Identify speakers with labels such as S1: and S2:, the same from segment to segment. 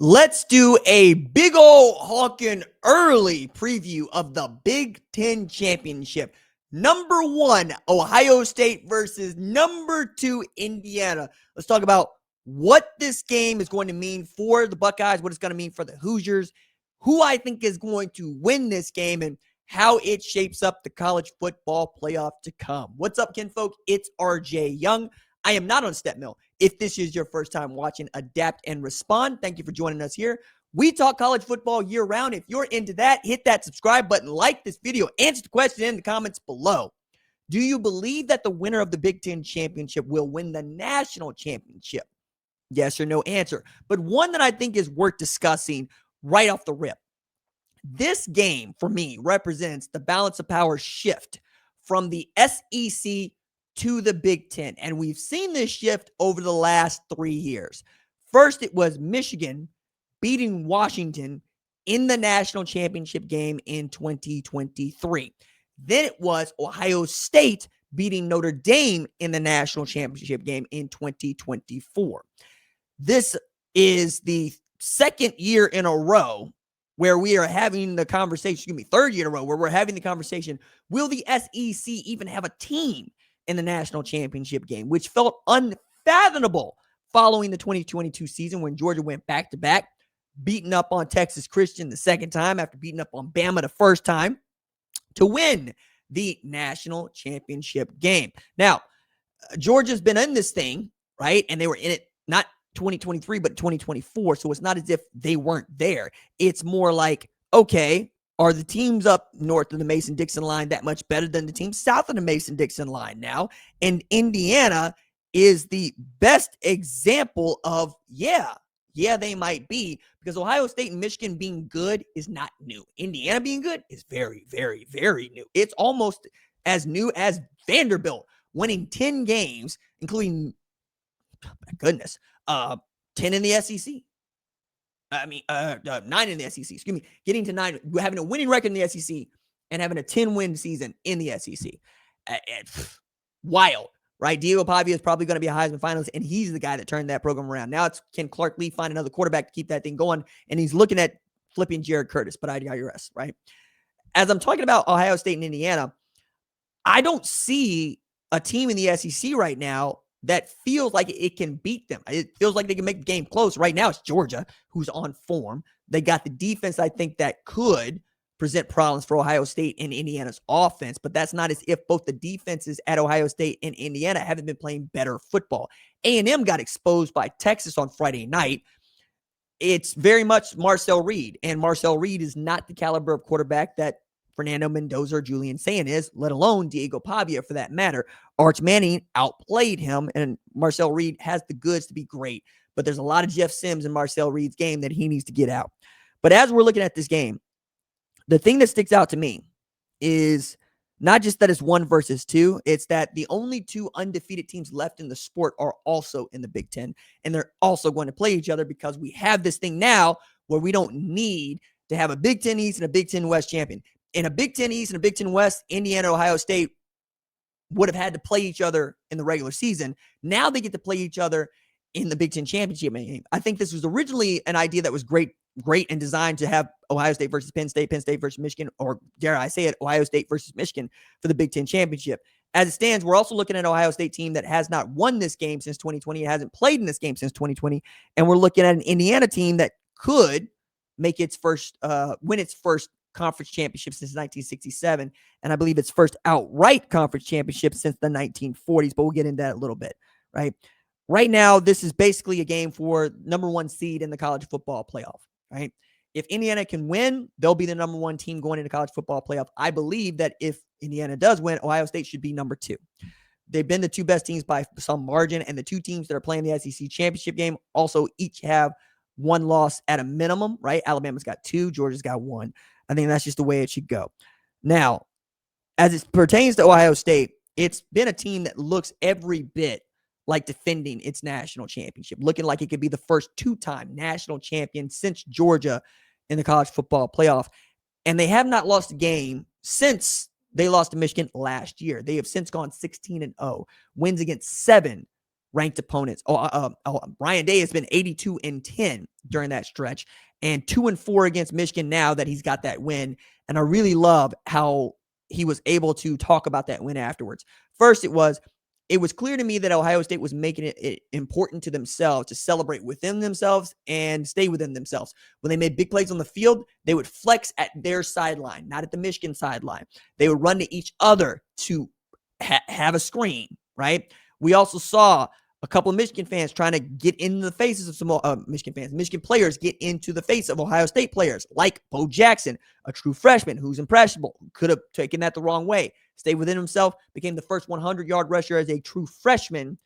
S1: Let's do a big old honkin' early preview of the Big Ten Championship. Number 1, Ohio State versus number 2, Indiana. Let's talk about what this game is going to mean for the Buckeyes, what it's going to mean for the Hoosiers, who I think is going to win this game, and how it shapes up the college football playoff to come. What's up, kinfolk? It's RJ Young. I am not on Step Mill. If this is your first time watching Adapt and Respond, thank you for joining us here. We talk college football year round. If you're into that, hit that subscribe button, like this video, answer the question in the comments below. Do you believe that the winner of the Big Ten Championship will win the national championship? Yes or no answer. But one that I think is worth discussing right off the rip. This game, for me, represents the balance of power shift from the SEC to the Big Ten. And we've seen this shift over the last 3 years. First, it was Michigan beating Washington in the national championship game in 2023. Then it was Ohio State beating Notre Dame in the national championship game in 2024. This is the second year in a row where we are having the conversation, third year in a row where we're having the conversation, will the SEC even have a team in the national championship game, which felt unfathomable following the 2022 season when Georgia went back-to-back, beating up on Texas Christian the second time after beating up on Bama the first time to win the national championship game. Now, Georgia's been in this thing, right? And they were in it not 2023, but 2024. So it's not as if they weren't there. It's more like, okay, are the teams up north of the Mason-Dixon line that much better than the teams south of the Mason-Dixon line now? And Indiana is the best example of, yeah, they might be, because Ohio State and Michigan being good is not new. Indiana being good is very, very, very new. It's almost as new as Vanderbilt winning 10 games, including, oh my goodness, 10 in the SEC. 9 in the SEC, getting to 9, having a winning record in the SEC and having a 10-win season in the SEC. Wild, right? Diego Pavia is probably going to be a Heisman finalist, and he's the guy that turned that program around. Now it's, can Clark Lee find another quarterback to keep that thing going? And he's looking at flipping Jared Curtis, but I digress, right? As I'm talking about Ohio State and Indiana, I don't see a team in the SEC right now that feels like it can beat them. It feels like they can make the game close. Right now, it's Georgia, who's on form. They got the defense, I think, that could present problems for Ohio State and Indiana's offense, but that's not as if both the defenses at Ohio State and Indiana haven't been playing better football. A&M got exposed by Texas on Friday night. It's very much Marcel Reed, and Marcel Reed is not the caliber of quarterback that Fernando, Mendoza, or Julian Sayin is, let alone Diego Pavia for that matter. Arch Manning outplayed him, and Marcel Reed has the goods to be great. But there's a lot of Jeff Sims in Marcel Reed's game that he needs to get out. But as we're looking at this game, the thing that sticks out to me is not just that it's 1 versus 2, it's that the only 2 undefeated teams left in the sport are also in the Big Ten, and they're also going to play each other because we have this thing now where we don't need to have a Big Ten East and a Big Ten West champion. In a Big Ten East and a Big Ten West, Indiana and Ohio State would have had to play each other in the regular season. Now they get to play each other in the Big Ten championship game. I think this was originally an idea that was great and designed to have Ohio State versus Penn State versus Michigan, or dare I say it, Ohio State versus Michigan for the Big Ten championship. As it stands, we're also looking at an Ohio State team that has not won this game since 2020. It hasn't played in this game since 2020. And we're looking at an Indiana team that could make its first, win its first conference championship since 1967, and I believe its first outright conference championship since the 1940s, but we'll get into that a little bit, right? Right now, this is basically a game for number 1 seed in the college football playoff, right? If Indiana can win, they'll be the number 1 team going into college football playoff. I believe that if Indiana does win, Ohio State should be number 2. They've been the 2 best teams by some margin, and the 2 teams that are playing the SEC championship game also each have 1 loss at a minimum, right? Alabama's got 2, Georgia's got 1. I think that's just the way it should go. Now, as it pertains to Ohio State, it's been a team that looks every bit like defending its national championship, looking like it could be the first 2-time national champion since Georgia in the college football playoff. And they have not lost a game since they lost to Michigan last year. They have since gone 16-0, wins against 7 ranked opponents. Ryan Day has been 82-10. during that stretch, and 2-4 against Michigan now that he's got that win. And I really love how he was able to talk about that win afterwards. First, it was clear to me that Ohio State was making it important to themselves to celebrate within themselves and stay within themselves. When they made big plays on the field, they would flex at their sideline, not at the Michigan sideline. They would run to each other to have a screen, right? We also saw a couple of Michigan fans trying to get in the faces of some Michigan players get into the face of Ohio State players, like Bo Jackson, a true freshman who's impressionable, could have taken that the wrong way, stayed within himself, became the first 100-yard rusher as a true freshman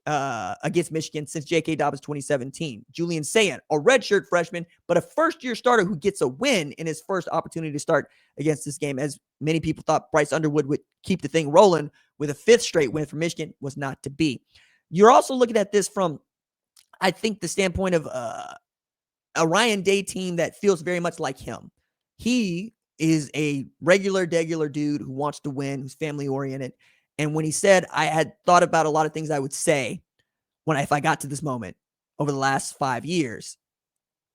S1: against Michigan since J.K. Dobbins 2017. Julian Sayin, a redshirt freshman, but a first-year starter who gets a win in his first opportunity to start against this game, as many people thought Bryce Underwood would keep the thing rolling with a fifth straight win for Michigan, was not to be. You're also looking at this from, I think, the standpoint of a Ryan Day team that feels very much like him. He is a regular dude who wants to win, who's family-oriented. And when he said, I had thought about a lot of things I would say if I got to this moment over the last 5 years.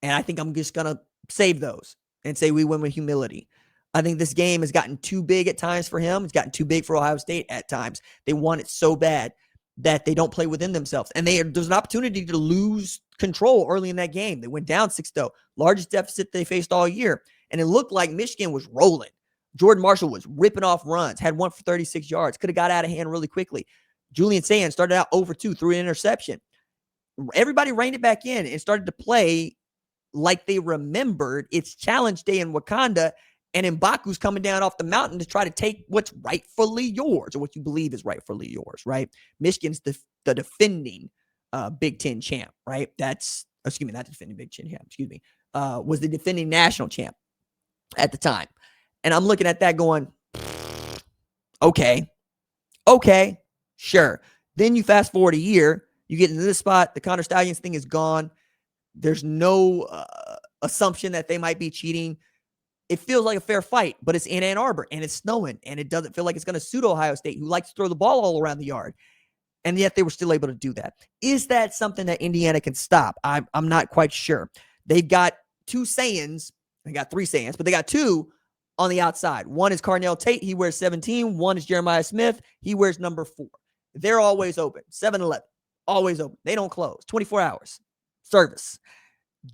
S1: And I think I'm just going to save those and say we win with humility. I think this game has gotten too big at times for him. It's gotten too big for Ohio State at times. They want it so bad that they don't play within themselves. And there's an opportunity to lose control early in that game. They went down 6-0, largest deficit they faced all year. And it looked like Michigan was rolling. Jordan Marshall was ripping off runs, had one for 36 yards, could have got out of hand really quickly. Julian Sayin started out over 2, threw an interception. Everybody reined it back in and started to play like they remembered it's challenge day in Wakanda, and M'Baku's coming down off the mountain to try to take what's rightfully yours, or what you believe is rightfully yours, right? Michigan's the defending Big Ten champ, right? Not the defending Big Ten champ, was the defending national champ at the time. And I'm looking at that going, okay, sure. Then you fast forward a year, you get into this spot, the Connor Stallions thing is gone. There's no assumption that they might be cheating. It feels like a fair fight, but it's in Ann Arbor and it's snowing and it doesn't feel like it's going to suit Ohio State, who likes to throw the ball all around the yard. And yet they were still able to do that. Is that something that Indiana can stop? I'm not quite sure. They've got 2 Sayins. They got 3 Sayins, but they got 2 on the outside. One is Carnell Tate. He wears 17. One is Jeremiah Smith. He wears number 4. They're always open. 7-11. Always open. They don't close. 24 hours. Service.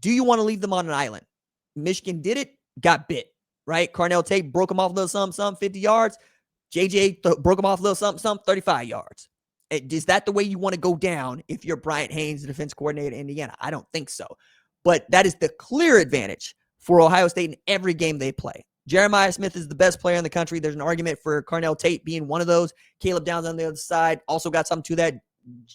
S1: Do you want to leave them on an island? Michigan did it. Got bit, right? Carnell Tate broke him off a little something, 50 yards. JJ broke him off a little something, 35 yards. Is that the way you want to go down if you're Bryant Haynes, the defense coordinator at Indiana? I don't think so. But that is the clear advantage for Ohio State in every game they play. Jeremiah Smith is the best player in the country. There's an argument for Carnell Tate being one of those. Caleb Downs on the other side also got something to that.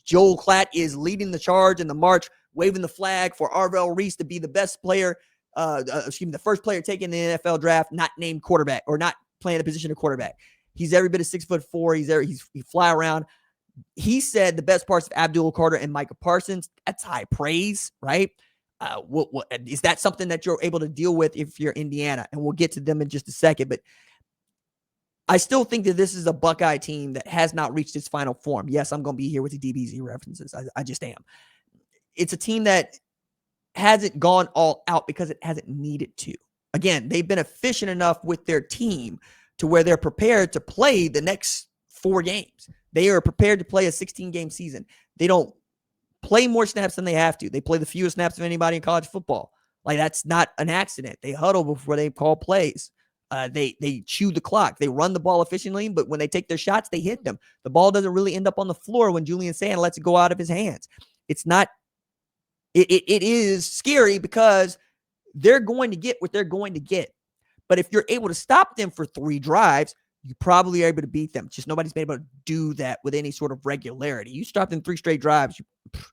S1: Joel Klatt is leading the charge in the march, waving the flag for Arvell Reese to be the best player, the first player taken in the NFL draft, not named quarterback or not playing the position of quarterback. He's every bit of 6'4". He fly around. He said the best parts of Abdul Carter and Micah Parsons. That's high praise, right? What is that something that you're able to deal with if you're Indiana? And we'll get to them in just a second. But I still think that this is a Buckeye team that has not reached its final form. Yes, I'm going to be here with the DBZ references. I just am. It's a team that hasn't gone all out because it hasn't needed to. Again, they've been efficient enough with their team to where they're prepared to play the next 4 games. They are prepared to play a 16-game season. They don't play more snaps than they have to. They play the fewest snaps of anybody in college football. Like, that's not an accident. They huddle before they call plays. They chew the clock. They run the ball efficiently, but when they take their shots, they hit them. The ball doesn't really end up on the floor when Julian Sayin lets it go out of his hands. It's not. It is scary because they're going to get what they're going to get. But if you're able to stop them for 3 drives, you probably are able to beat them. Just nobody's been able to do that with any sort of regularity. You stop them 3 straight drives, you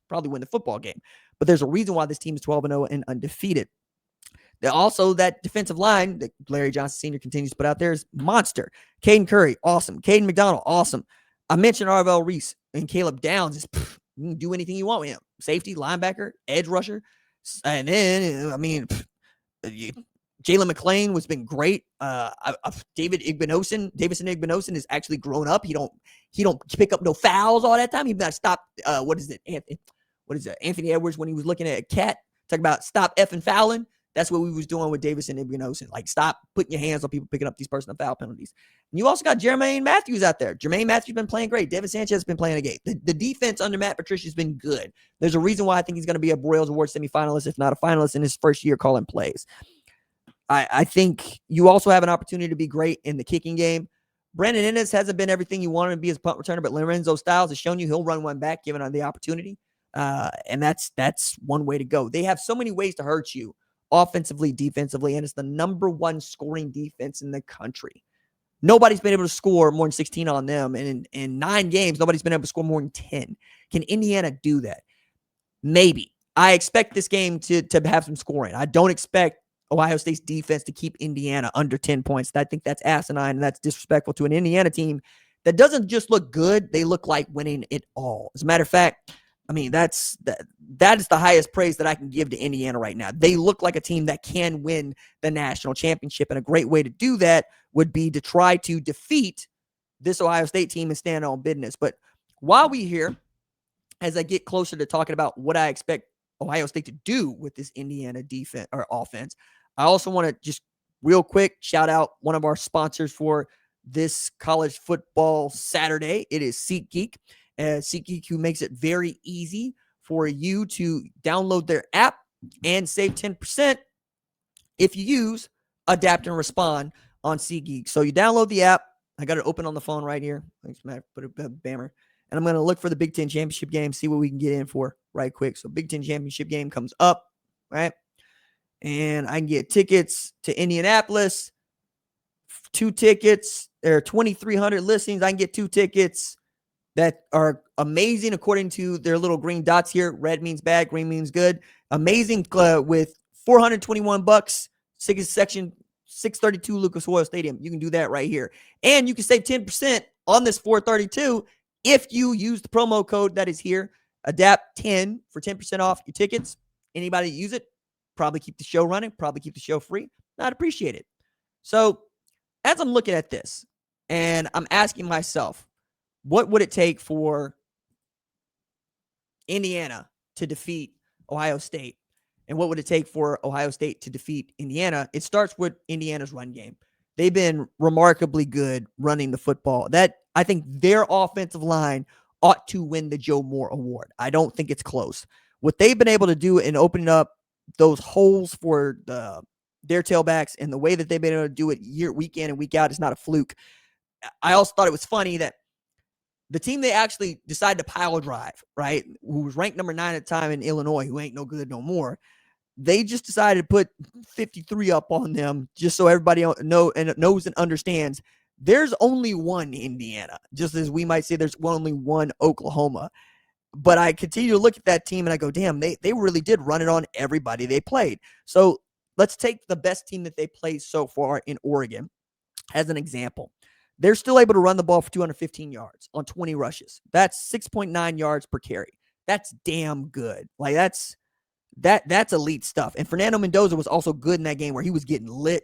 S1: probably win the football game. But there's a reason why this team is 12-0 and undefeated. Also, that defensive line that Larry Johnson Sr. continues to put out there is monster. Caden Curry, awesome. Caden McDonald, awesome. I mentioned Arvell Reese and Caleb Downs. You can do anything you want with him. Safety, linebacker, edge rusher. And then, Jalen McClain has been great. Davison Igbinosun has actually grown up. He don't pick up no fouls all that time. He's not stopped. Anthony Edwards when he was looking at a cat Talk about stop effing fouling. That's what we was doing with Davis and Mendoza. Like, stop putting your hands on people picking up these personal foul penalties. And you also got Jermaine Matthews out there. Jermaine Matthews been playing great. Devin Sanchez has been playing a game. The defense under Matt Patricia has been good. There's a reason why I think he's going to be a Broyles Award semifinalist, if not a finalist, in his first year calling plays. I think you also have an opportunity to be great in the kicking game. Brandon Ennis hasn't been everything you wanted to be as a punt returner, but Lorenzo Styles has shown you he'll run one back given the opportunity. And that's one way to go. They have so many ways to hurt you offensively, defensively, and it's the number one scoring defense in the country. Nobody's been able to score more than 16 on them. And in 9 games, nobody's been able to score more than 10. Can Indiana do that? Maybe. I expect this game to have some scoring. I don't expect Ohio State's defense to keep Indiana under 10 points. I think that's asinine and that's disrespectful to an Indiana team that doesn't just look good. They look like winning it all. As a matter of fact, I mean, that is the highest praise that I can give to Indiana right now. They look like a team that can win the national championship, and a great way to do that would be to try to defeat this Ohio State team and stand on business. But while we here, as I get closer to talking about what I expect Ohio State to do with this Indiana defense or offense, I also want to just real quick shout out one of our sponsors for this college football Saturday. It is SeatGeek. SeatGeek, who makes it very easy for you to download their app and save 10% if you use Adapt and Respond on SeatGeek. So you download the app. I got it open on the phone right here. Thanks, Matt. Put a bammer. And I'm going to look for the Big Ten championship game, see what we can get in for right quick. So Big Ten championship game comes up, right? And I can get tickets to Indianapolis, 2 tickets. There are 2,300 listings. I can get 2 tickets that are amazing according to their little green dots here. Red means bad, green means good. Amazing with $421, section 632 Lucas Oil Stadium. You can do that right here. And you can save 10% on this 432 if you use the promo code that is here, ADAPT10 for 10% off your tickets. Anybody use it, probably keep the show running, probably keep the show free. I'd appreciate it. So as I'm looking at this and I'm asking myself, what would it take for Indiana to defeat Ohio State? And what would it take for Ohio State to defeat Indiana? It starts with Indiana's run game. They've been remarkably good running the football. That I think their offensive line ought to win the Joe Moore Award. I don't think it's close. What they've been able to do in opening up those holes for their tailbacks and the way that they've been able to do it week in and week out is not a fluke. I also thought it was funny that the team they actually decided to pile drive, right, who was ranked number 9 at the time in Illinois, who ain't no good no more, they just decided to put 53 up on them just so everybody knows and understands there's only one Indiana, just as we might say there's only one Oklahoma. But I continue to look at that team and I go, damn, they really did run it on everybody they played. So let's take the best team that they played so far in Oregon as an example. They're still able to run the ball for 215 yards on 20 rushes. That's 6.9 yards per carry. That's damn good. Like that's elite stuff. And Fernando Mendoza was also good in that game where he was getting lit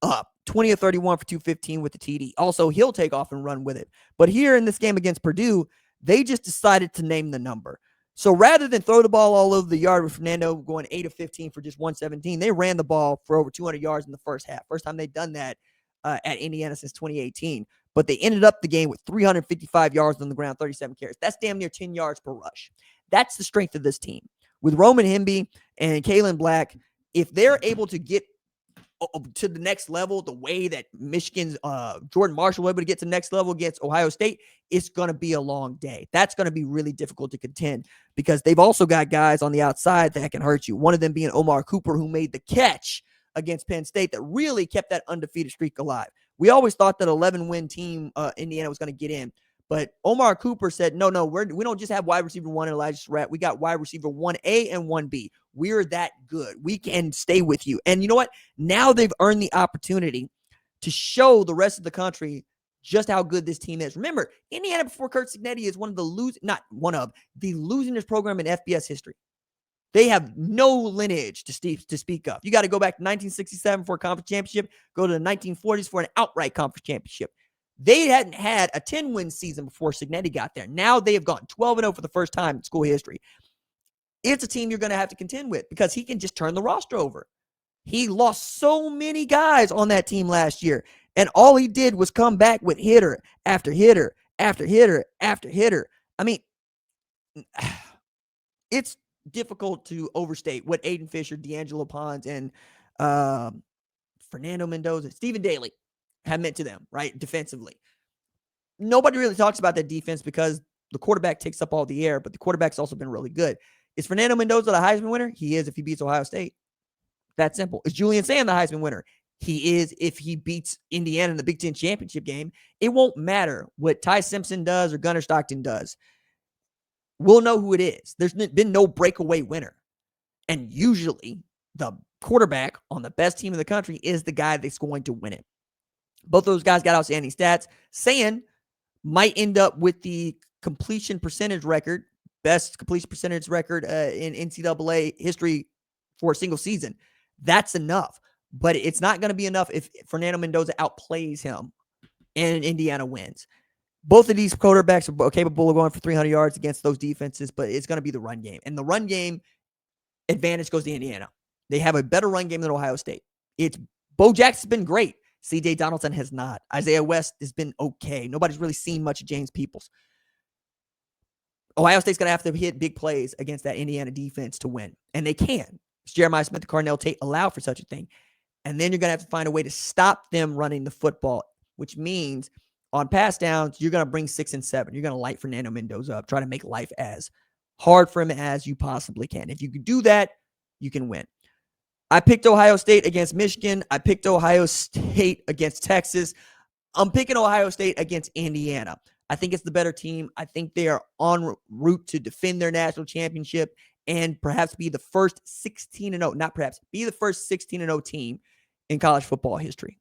S1: up. 20 of 31 for 215 with the TD. Also, he'll take off and run with it. But here in this game against Purdue, they just decided to name the number. So rather than throw the ball all over the yard with Fernando going 8 of 15 for just 117, they ran the ball for over 200 yards in the first half. First time they'd done that at Indiana since 2018. But they ended up the game with 355 yards on the ground, 37 carries. That's damn near 10 yards per rush. That's the strength of this team. With Roman Hemby and Kalen Black, if they're able to get to the next level the way that Michigan's Jordan Marshall was able to get to the next level against Ohio State, it's going to be a long day. That's going to be really difficult to contend because they've also got guys on the outside that can hurt you. One of them being Omar Cooper, who made the catch against Penn State that really kept that undefeated streak alive. We always thought that 11-win team Indiana was going to get in. But Omar Cooper said, no, we don't just have wide receiver 1 and Elijah Surratt. We got wide receiver 1A and 1B. We're that good. We can stay with you. And you know what? Now they've earned the opportunity to show the rest of the country just how good this team is. Remember, Indiana before Kurt Cignetti is the losingest program in FBS history. They have no lineage to speak of. You got to go back to 1967 for a conference championship, go to the 1940s for an outright conference championship. They hadn't had a 10-win season before Cignetti got there. Now they have gone 12-0 for the first time in school history. it's a team you're going to have to contend with because he can just turn the roster over. He lost so many guys on that team last year, and all he did was come back with hitter after hitter after hitter after hitter. I mean, it's difficult to overstate what Aiden Fisher, D'Angelo Pons, and Fernando Mendoza, Stephen Daly have meant to them, right? Defensively. Nobody really talks about that defense because the quarterback takes up all the air, but the quarterback's also been really good. Is Fernando Mendoza the Heisman winner? He is if he beats Ohio State. That simple. Is Julian Sayin the Heisman winner? He is if he beats Indiana in the Big Ten championship game. It won't matter what Ty Simpson does or Gunnar Stockton does. We'll know who it is. There's been no breakaway winner. And usually the quarterback on the best team in the country is the guy that's going to win it. Both of those guys got outstanding stats. Sayin might end up with the completion percentage record, best completion percentage record in NCAA history for a single season. That's enough. But it's not going to be enough if Fernando Mendoza outplays him and Indiana wins. Both of these quarterbacks are capable of going for 300 yards against those defenses, but it's going to be the run game. And the run game advantage goes to Indiana. They have a better run game than Ohio State. Bo Jackson's been great. C.J. Donaldson has not. Isaiah West has been okay. Nobody's really seen much of James Peoples. Ohio State's going to have to hit big plays against that Indiana defense to win. And they can. Jeremiah Smith and Carnell Tate allow for such a thing. And then you're going to have to find a way to stop them running the football, which means on pass downs, you're going to bring 6 and 7. You're going to light Fernando Mendoza up, try to make life as hard for him as you possibly can. If you can do that, you can win. I picked Ohio State against Michigan. I picked Ohio State against Texas. I'm picking Ohio State against Indiana. I think it's the better team. I think they are en route to defend their national championship and perhaps be the first 16-0, not perhaps, be the first 16-0 team in college football history.